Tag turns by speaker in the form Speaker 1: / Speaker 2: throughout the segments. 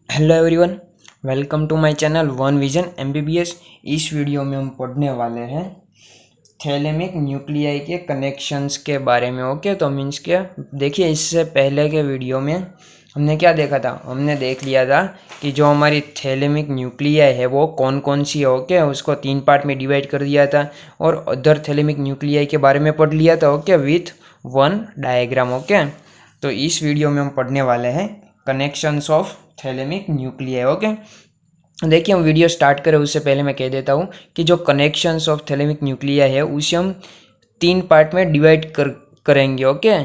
Speaker 1: Hello everyone, welcome to my channel one vision MBBS. इस video में हम पढ़ने वाले हैं थैलेमिक न्यूक्लियाई के कनेक्शंस के बारे में। ओके, तो मीन्स क्या, देखिए इससे पहले के वीडियो में हमने क्या देखा था। हमने देख लिया था कि जो हमारी थैलेमिक न्यूक्लियाई है वो कौन कौन सी है। ओके, उसको 3 पार्ट में डिवाइड कर दिया था और अदर थैलेमिक न्यूक्लियाई के बारे में पढ़ लिया था। Okay, with one diagram. Okay, तो इस वीडियो में हम पढ़ने वाले हैं connections of thalamic nuclei. Okay, देखिए हम वीडियो स्टार्ट करें उससे पहले मैं कह देता हूँ कि जो कनेक्शंस ऑफ थैलेमिक न्यूक्लियाई है उसे हम 3 पार्ट में डिवाइड करेंगे। ओके,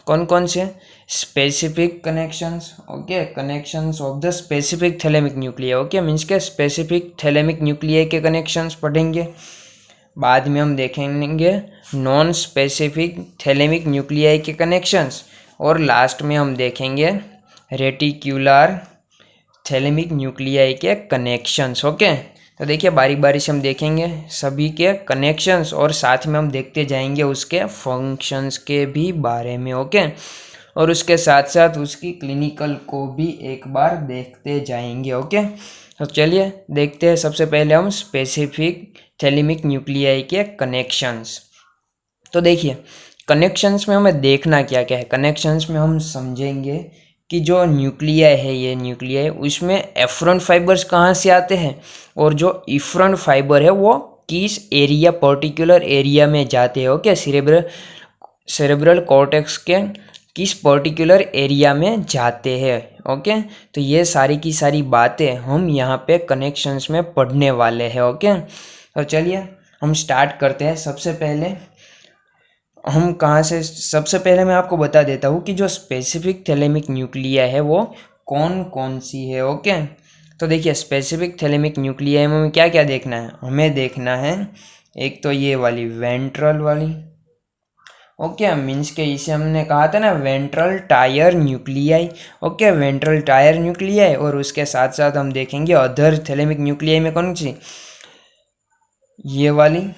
Speaker 1: कौन कौन से? Specific connections. Okay, connections of the specific thalamic nuclei. Okay, means के स्पेसिफिक थैलेमिक न्यूक्लियाई के कनेक्शंस पढ़ेंगे। बाद में हम देखेंगे नॉन स्पेसिफिक थैलेमिक न्यूक्लियाई के कनेक्शंस, और लास्ट में हम देखेंगे रेटिक्युलर थैलेमिक न्यूक्लियाई के कनेक्शंस। ओके, तो देखिए बारी बारी से हम देखेंगे सभी के कनेक्शंस और साथ में हम देखते जाएंगे उसके फंक्शंस के भी बारे में। ओके, और उसके साथ साथ उसकी क्लिनिकल को भी एक बार देखते जाएंगे। ओके, तो चलिए देखते हैं। सबसे पहले हम स्पेसिफिक थैलेमिक न्यूक्लियाई के कनेक्शंस। तो देखिए कनेक्शंस में हमें देखना क्या क्या है। कनेक्शंस में हम समझेंगे कि जो न्यूक्लियाई है, ये न्यूक्लियाई, उसमें एफरन फाइबर्स कहाँ से आते हैं और जो इफरन फाइबर है वो किस एरिया, पर्टिकुलर एरिया में जाते हैं। ओके, सेरेब्रल कॉर्टेक्स के किस पर्टिकुलर एरिया में जाते हैं। ओके, तो ये सारी की सारी बातें हम यहाँ पे कनेक्शंस में पढ़ने वाले हैं। ओके, तो चलिए हम स्टार्ट करते हैं। सबसे पहले हम कहाँ से, सबसे पहले मैं आपको बता देता हूँ कि जो स्पेसिफिक थैलेमिक न्यूक्लिया है वो कौन कौन सी है। ओके, तो देखिए स्पेसिफिक थैलेमिक न्यूक्लिया में हमें क्या क्या देखना है। हमें देखना है एक तो ये वाली वेंट्रल वाली। ओके, मीन्स के इसे हमने कहा था ना ventral tyre nuclei. Okay, ventral tyre nuclei, और उसके साथ साथ हम देखेंगे अदर थैलेमिक न्यूक्लियाई में कौन सी, ये वाली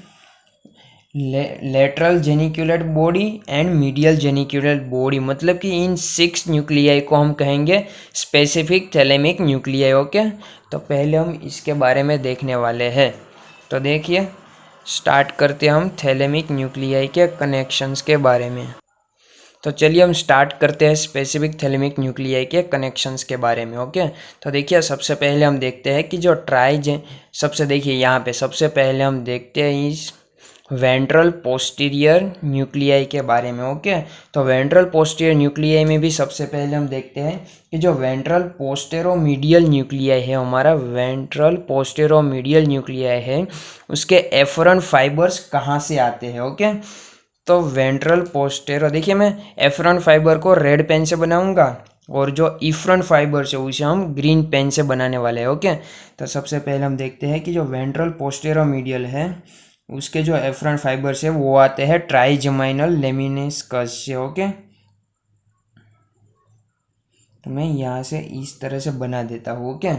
Speaker 1: lateral जेनिक्यूलेट body and medial जेनिक्यूलेट body. मतलब कि इन 6 न्यूक्लियाई को हम कहेंगे स्पेसिफिक थैलेमिक न्यूक्लियाई। ओके, तो पहले हम इसके बारे में देखने वाले हैं। तो देखिए स्टार्ट करते हैं हम थैलेमिक न्यूक्लियाई के कनेक्शंस के बारे में। तो चलिए हम स्टार्ट करते हैं स्पेसिफिक थैलेमिक न्यूक्लियाई के कनेक्शंस के बारे में। ओके, तो देखिए सबसे पहले हम देखते हैं कि जो सबसे देखिए यहाँ पे सबसे पहले हम देखते हैं इस वेंट्रल पोस्टीरियर न्यूक्लियाई के बारे में। ओके, तो वेंट्रल पोस्टीरियर न्यूक्लियाई में भी सबसे पहले हम देखते हैं कि जो वेंट्रल पोस्टेरोमीडियल न्यूक्लियाई है, हमारा वेंट्रल पोस्टेरोमीडियल न्यूक्लियाई है, उसके एफरन फाइबर्स कहाँ से आते हैं। ओके, तो वेंट्रल पोस्टेरो, देखिए मैं एफरन फाइबर को रेड पेन से बनाऊंगा और जो इफरन फाइबर है उसे हम ग्रीन पेन से बनाने वाले हैं। ओके, तो सबसे पहले हम देखते हैं कि जो वेंट्रल पोस्टेरोमीडियल है उसके जो एफरन फाइबर्स है वो आते हैं ट्राइजमाइनल लेमिनिस्कस से। ओके, तो मैं यहाँ से इस तरह से बना देता हूँ। ओके,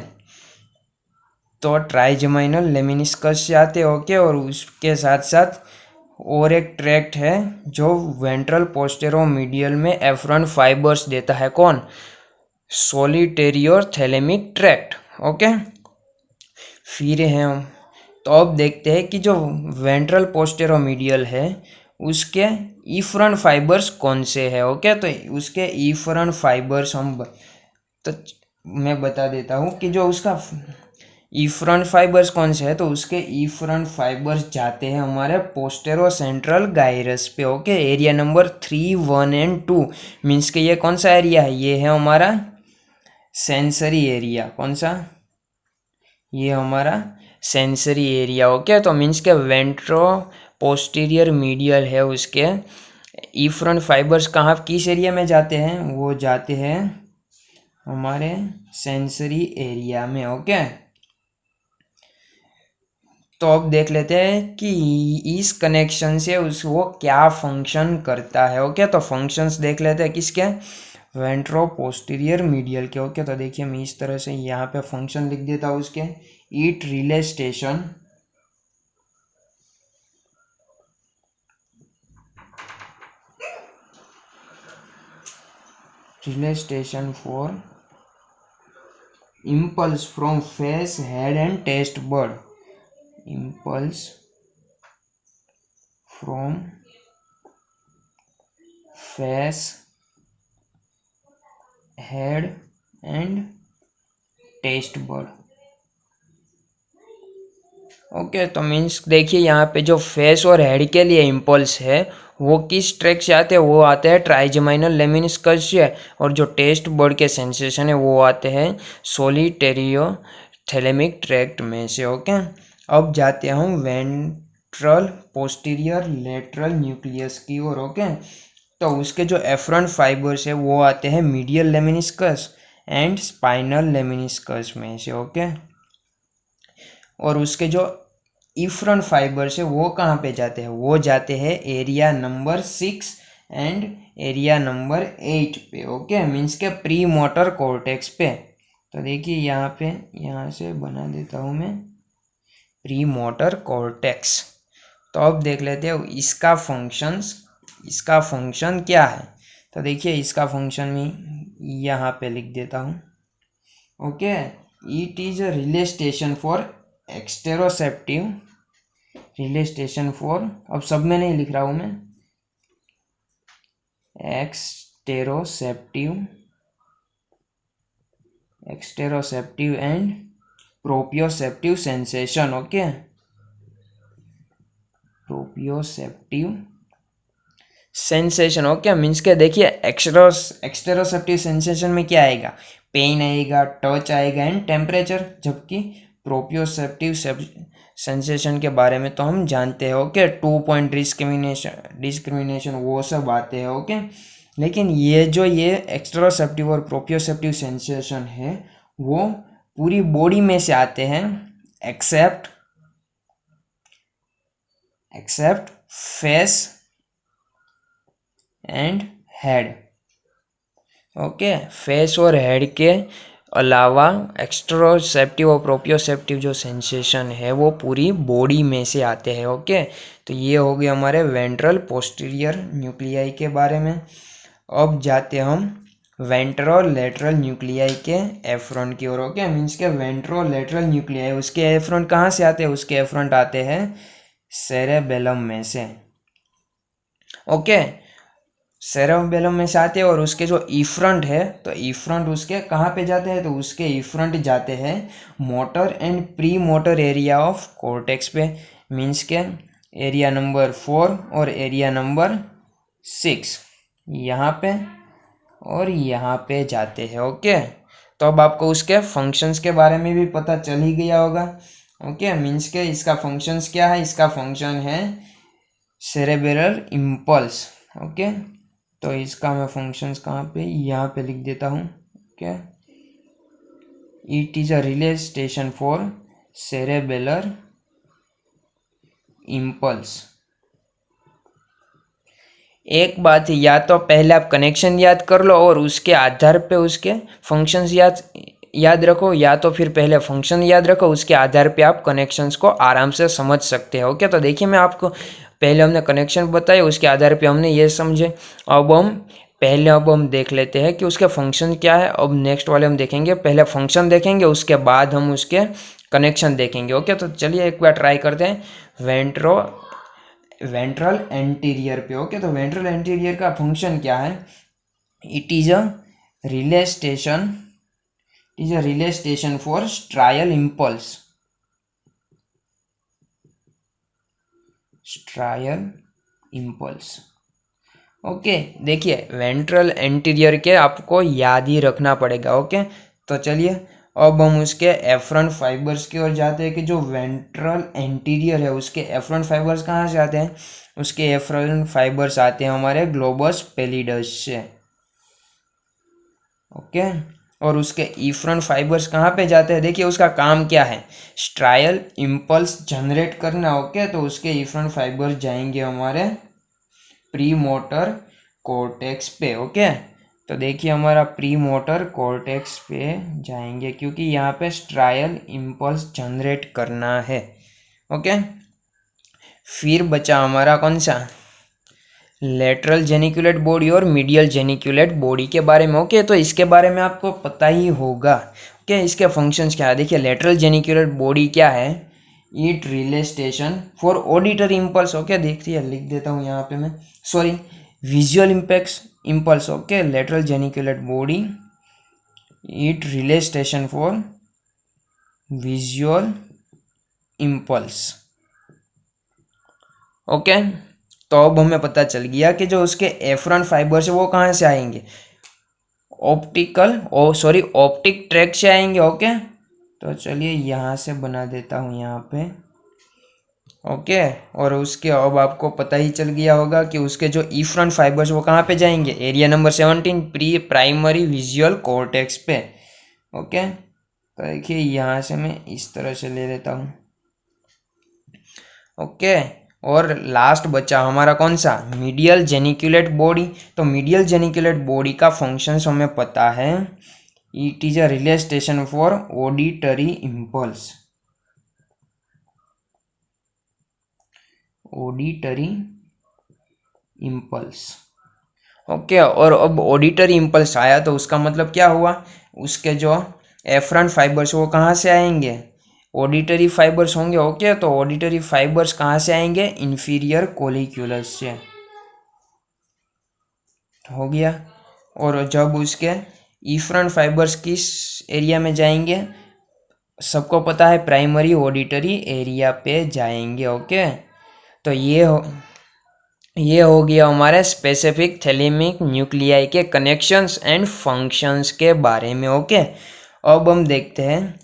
Speaker 1: तो ट्राइजमाइनल लेमिनिस्कस से आते हैं। ओके, और उसके साथ साथ और एक ट्रैक्ट है जो वेंट्रल पोस्टेरोमीडियल में एफरन फाइबर्स देता है। कौन? सोलिटेरियर थैलेमिक ट्रैक्ट। ओके, फिर है हम, तो अब देखते हैं कि जो वेंट्रल पोस्टेरोमीडियल है उसके इफरन फाइबर्स कौन से है। ओके, तो उसके इफरन फाइबर्स तो मैं बता देता हूँ कि जो उसका इफरन फाइबर्स कौन से है, तो उसके इफरन फाइबर्स जाते हैं हमारे पोस्टेरो सेंट्रल गायरस पे। Okay, area number 3, 1 and 2। Means के ये कौन सा एरिया है, ये है हमारा सेंसरी एरिया। कौन सा? ये हमारा सेंसरी एरिया। ओके, तो मीन्स के वेंट्रो पोस्टीरियर मीडियल है, उसके इफरन फाइबर्स कहाँ, किस एरिया में जाते हैं, वो जाते हैं हमारे सेंसरी एरिया में। ओके, तो अब देख लेते हैं कि इस कनेक्शन से उस वो क्या फंक्शन करता है। ओके, तो फंक्शंस देख लेते हैं किसके, वेंट्रो पोस्टीरियर मीडियल के। ओके, तो देखिए मैं इस तरह से यहाँ पे फंक्शन लिख देता हूँ उसके। It relay station, relay station for impulse from face, head and taste bud. Impulse from face, head and taste bud. Okay तो मीन्स देखिए यहाँ पे जो फेस और हेड के लिए इम्पल्स है वो किस ट्रैक से आते हैं, वो आते हैं ट्राइजेमाइनल लेमिनिस्कस से, और जो टेस्ट बर्ड के सेंसेशन है वो आते हैं सोलिटेरियो थैलेमिक ट्रैक्ट में से। ओके अब जाते हैं हम वेंट्रल पोस्टीरियर लेटरल न्यूक्लियस की ओर। ओके तो उसके जो एफरंट फाइबर्स है वो आते हैं medial lemniscus and spinal lemniscus में से। ओके और उसके जो इफ्रंट फाइबर्स है वो कहाँ पे जाते हैं, वो जाते हैं area number 6 and area number 8 पे। ओके मीन्स के प्री मोटर कॉर्टेक्स पे। तो देखिए यहाँ पे, यहाँ से बना देता हूँ मैं प्री मोटर कॉर्टेक्स। तो अब देख लेते हैं इसका फंक्शन क्या है। तो देखिए इसका फंक्शन में यहाँ पे लिख देता हूँ। Okay it is a relay station for exteroceptive, relay station for, अब सब में नहीं लिख रहा हूं मैं, exteroceptive and proprioceptive sensation. Okay proprioceptive sensation. Okay means के देखिए एक्सटेरोसेप्टिव सेंसेशन में क्या आएगा, पेन आएगा, टच आएगा एंड टेम्परेचर, जबकि प्रोपियोसेप्टिव सेंसेशन के बारे में तो हम जानते हैं। ओके 2 पॉइंट डिस्क्रिमिनेशन वो सब आते हैं। ओके लेकिन ये जो ये एक्सटेरोसेप्टिव और प्रोपियोसेप्टिव सेंसेशन है वो पूरी बॉडी में से आते हैं except face and head. Okay face और हेड के अलावा एक्सटेरोसेप्टिव और प्रोपियोसेप्टिव जो सेंसेशन है वो पूरी बॉडी में से आते हैं। ओके तो ये हो गए हमारे वेंट्रल पोस्टीरियर न्यूक्लियाई के बारे में। अब जाते हम वेंट्रोलेटरल न्यूक्लियाई के एफ्रंट की ओर। ओके मीन्स के वेंट्रोलेटरल न्यूक्लियाई उसके एफ्रंट कहाँ से आते हैं, उसके एफ्रंट आते हैं सेरेबेलम में से। ओके सेरेबेलम में से आते हैं और उसके जो इफ्रंट है तो इफ्रंट उसके कहाँ पे जाते हैं, तो उसके इफ्रंट जाते हैं motor and pre motor area of cortex पे। मीन्स के एरिया नंबर 4 और एरिया नंबर 6 यहाँ पे और यहाँ पे जाते हैं। ओके तो अब आपको उसके फंक्शंस के बारे में भी पता चल ही गया होगा। ओके मीन्स के इसका फंक्शंस क्या है, इसका फंक्शन है सेरेब्रल इम्पल्स। ओके तो इसका मैं फंक्शंस कहाँ पे, यहाँ पे लिख देता हूँ। Okay it is a relay station for cerebellar impulse. एक बात है, या तो पहले आप कनेक्शन याद कर लो और उसके आधार पे उसके फंक्शंस याद रखो, या तो फिर पहले फंक्शन याद रखो उसके आधार पे आप कनेक्शंस को आराम से समझ सकते हो। ओके तो देखिए मैं आपको पहले हमने कनेक्शन बताए उसके आधार पे हमने ये समझे। अब हम देख लेते हैं कि उसके फंक्शन क्या है। अब नेक्स्ट वाले हम देखेंगे, पहले फंक्शन देखेंगे उसके बाद हम उसके कनेक्शन देखेंगे। ओके तो चलिए एक बार ट्राई करते हैं वेंट्रल एंटीरियर पे। ओके तो वेंट्रल एंटीरियर का फंक्शन क्या है, it is a relay station for striatal impulse. Okay देखिए वेंट्रल एंटीरियर के आपको याद ही रखना पड़ेगा। ओके तो चलिए अब हम उसके एफरंट फाइबर्स की ओर जाते हैं कि जो वेंट्रल एंटीरियर है उसके एफरंट फाइबर्स कहाँ से आते हैं, उसके एफरंट फाइबर्स आते हैं हमारे ग्लोबस पेलिडस से। ओके और उसके इफ्रंट फाइबर्स कहाँ पे जाते हैं, देखिए उसका काम क्या है, स्ट्रायल इम्पल्स जनरेट करना। ओके तो उसके इफ्रंट फाइबर्स जाएंगे हमारे प्री मोटर कॉर्टेक्स पे। ओके तो देखिए हमारा प्री मोटर कॉर्टेक्स पे जाएंगे क्योंकि यहाँ पे स्ट्रायल इम्पल्स जनरेट करना है। ओके फिर बचा हमारा कौन सा, लेटरल जेनिकुलेट बॉडी और मीडियल जेनिकुलेट बॉडी के बारे में। ओके तो इसके बारे में आपको पता ही होगा। ओके, इसके फंक्शंस क्या है देखिए। लेटरल जेनिकुलर बॉडी क्या है, it relay station for auditory impulse. Okay, देखिए लिख देता हूँ यहाँ पे मैं, sorry, visual impulse. Okay, lateral genicular body it relay station for visual impulse. Okay, तो अब हमें पता चल गया कि जो उसके एफरन फाइबर्स है वो कहाँ से आएंगे, ऑप्टिक ट्रैक से आएंगे। ओके, तो चलिए यहाँ से बना देता हूँ यहाँ पे। ओके, और उसके अब आपको पता ही चल गया होगा कि उसके जो इफ्रंट फाइबर्स वो कहाँ पे जाएंगे, area number 17 primary visual cortex पे। ओके, तो देखिए यहाँ से मैं इस तरह से ले लेता हूँ। ओके, और लास्ट बचा हमारा कौन सा, मीडियल जेनिकुलेट बॉडी। तो मीडियल जेनिकुलेट बॉडी का फंक्शंस हमें पता है, it is a relay station for auditory impulse. Auditory impulse. Okay, और अब ऑडिटरी इम्पल्स आया तो उसका मतलब क्या हुआ, उसके जो एफरंट फाइबर्स वो कहाँ से आएंगे, ऑडिटरी फाइबर्स होंगे। ओके, तो ऑडिटरी फाइबर्स कहाँ से आएंगे, इंफीरियर कोलिक्यूलस से। हो गया। और जब उसके इफरंट फाइबर्स किस एरिया में जाएंगे, सबको पता है प्राइमरी ऑडिटरी एरिया पे जाएंगे। ओके, तो ये हो गया हमारे स्पेसिफिक थैलेमिक न्यूक्लियाई के कनेक्शंस एंड फंक्शंस के बारे में। ओके, अब हम देखते हैं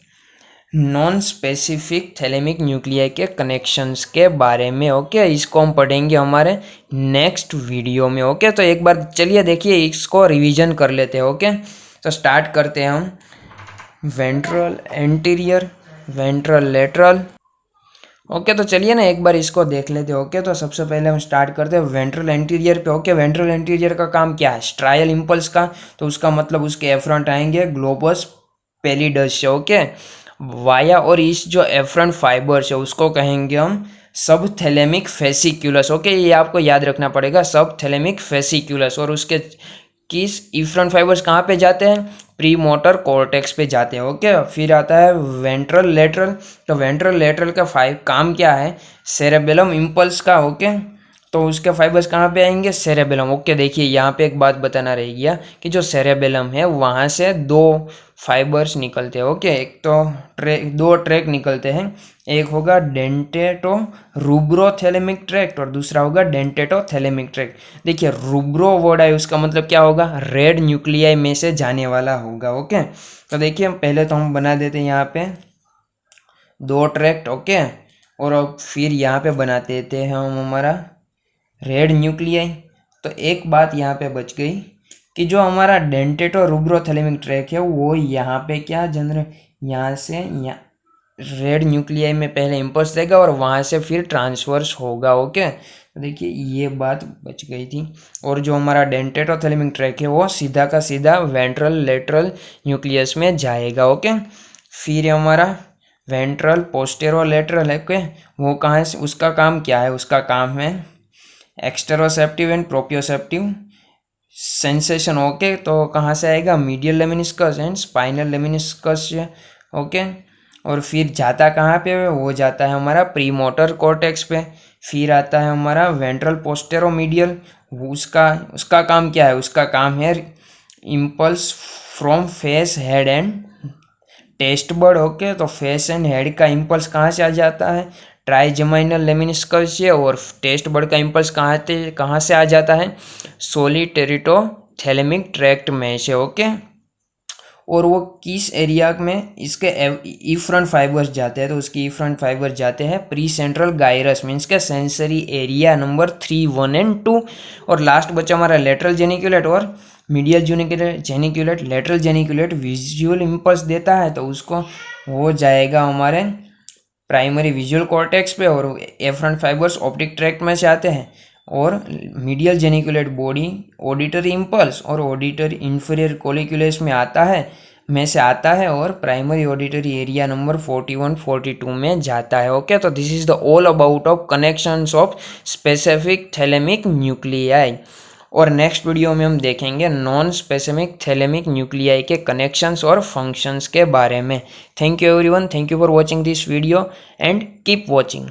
Speaker 1: नॉन स्पेसिफिक थैलेमिक न्यूक्लियाई के कनेक्शंस के बारे में। ओके, इसको हम पढ़ेंगे हमारे नेक्स्ट वीडियो में। ओके, तो एक बार चलिए देखिए इसको रिवीजन कर लेते हैं। ओके, तो स्टार्ट करते हैं हम, ventral anterior, ventral lateral. Okay, तो चलिए ना एक बार इसको देख लेते हैं। ओके, तो सबसे पहले हम स्टार्ट करते हैं वेंट्रल एंटीरियर पे। ओके, वेंट्रल एंटीरियर का काम क्या है, स्ट्रायल इम्पल्स का, तो उसका मतलब उसके एफरंट आएंगे ग्लोबस पेलिडस से। ओके, वाया और इस जो एफरंट फाइबर्स है उसको कहेंगे हम सब थैलेमिक फेसिक्यूलस। ओके, ये आपको याद रखना पड़ेगा, सब थैलेमिक फेसिक्यूलस। और उसके किस इफ्रंट फाइबर्स कहाँ पे जाते हैं, प्री मोटर कॉर्टेक्स पे जाते हैं। ओके, फिर आता है वेंट्रल लेटरल। तो वेंट्रल लेटरल का काम क्या है, सेरेबेलम इम्पल्स का। ओके, तो उसके फाइबर्स कहाँ पे आएंगे, सेरेबेलम। ओके, देखिए यहाँ पे एक बात बताना रह गया कि जो सेरेबेलम है वहाँ से दो फाइबर्स निकलते हैं। ओके, एक तो दो ट्रैक निकलते हैं, एक होगा डेंटेटो रूब्रोथैलेमिक ट्रैक्ट और दूसरा होगा डेंटेटोथैलेमिक ट्रैक्ट। देखिए रूब्रो वर्ड है, उसका मतलब क्या होगा, रेड न्यूक्लियाई में से जाने वाला होगा। ओके, तो देखिए पहले तो हम बना देते हैं यहाँ पे दो ट्रैक्ट। ओके, और अब फिर यहाँ पे बना देते हैं हम हमारा रेड न्यूक्लियाई। तो एक बात यहाँ पे बच गई कि जो हमारा डेंटेटो रूब्रोथैलेमिक ट्रैक है वो यहाँ पे क्या जनरल, यहाँ से यहाँ रेड न्यूक्लियाई में पहले इम्पल्स देगा और वहाँ से फिर ट्रांसवर्स होगा। ओके, तो देखिए ये बात बच गई थी। और जो हमारा डेंटेटोथैलेमिक ट्रैक है वो सीधा का सीधा वेंट्रल लेटरल न्यूक्लियस में जाएगा। ओके, फिर हमारा वेंट्रल पोस्टेरो लेटरल है। ओके, वो कहाँ से, उसका काम क्या है, उसका काम है एक्सटेरोसेप्टिव एंड प्रोप्रियोसेप्टिव सेंसेशन। ओके, तो कहाँ से आएगा, medial lemniscus and spinal lemniscus से। ओके, और फिर जाता कहाँ पे है, वो जाता है हमारा प्री मोटर कॉर्टेक्स पे। फिर आता है हमारा वेंट्रल पोस्टेरो मीडियल, उसका काम क्या है, उसका काम है impulse from face head and taste bud. Okay, तो फेस एंड हेड का इम्पल्स कहाँ से आ जाता है, ट्राइजेमाइनल लेमिनिस्कस से, और टेस्ट बर्ड का इम्पल्स कहाँ से आ जाता है, सोलिटेरिटोथैलेमिक ट्रैक्ट में से। ओके, और वो किस एरिया में इसके इफ्रंट फाइबर्स जाते हैं, तो उसकी इफ्रंट फाइबर जाते हैं प्री सेंट्रल गायरस मीन्स के सेंसरी एरिया नंबर 3, 1 एंड 2। और लास्ट बच्चा हमारा लेटरल जेनिकुलेट और medial geniculate. Lateral geniculate visual impulse देता है तो उसको वो जाएगा हमारे प्राइमरी विजुअल कॉर्टेक्स पे, और एफरंट फाइबर्स ऑप्टिक ट्रैक्ट में से आते हैं। और medial geniculate body auditory impulse और ऑडिटरी इंफीरियर कोलिक्यूलस में से आता है और प्राइमरी ऑडिटरी एरिया नंबर 41, 42 में जाता है। ओके, तो this is the all about of connections of specific thalamic nuclei. और नेक्स्ट वीडियो में हम देखेंगे नॉन स्पेसिफिक थैलेमिक न्यूक्लियाई के कनेक्शंस और फंक्शंस के बारे में। Thank you everyone, thank you for watching this video and keep watching.